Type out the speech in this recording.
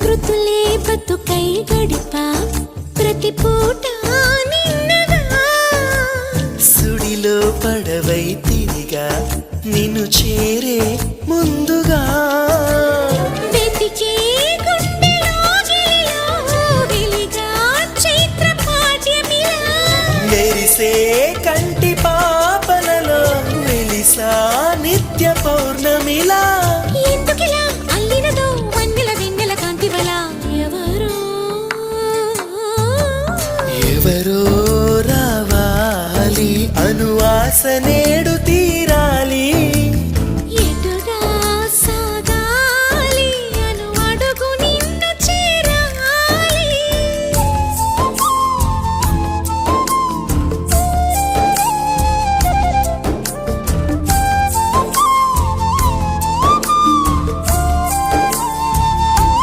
స్మృతులే బతుకై గడిపా ప్రతి పూట నిన్నగా సుడిలో పడవై తిరిగా నిన్ను చేరే ముందుగా వెతికే గుండెలో గిలిలో వెలిగా చైత్ర పాడ్యమిలా మెరిసే కంటి పాపనలో వెలిసా నిత్య పౌర్ణమిలా ఎందుకిలా అల్లినదో వన్నెల వెన్నెల కాంతివల ఎవరో రావాలి అనువాస నేడు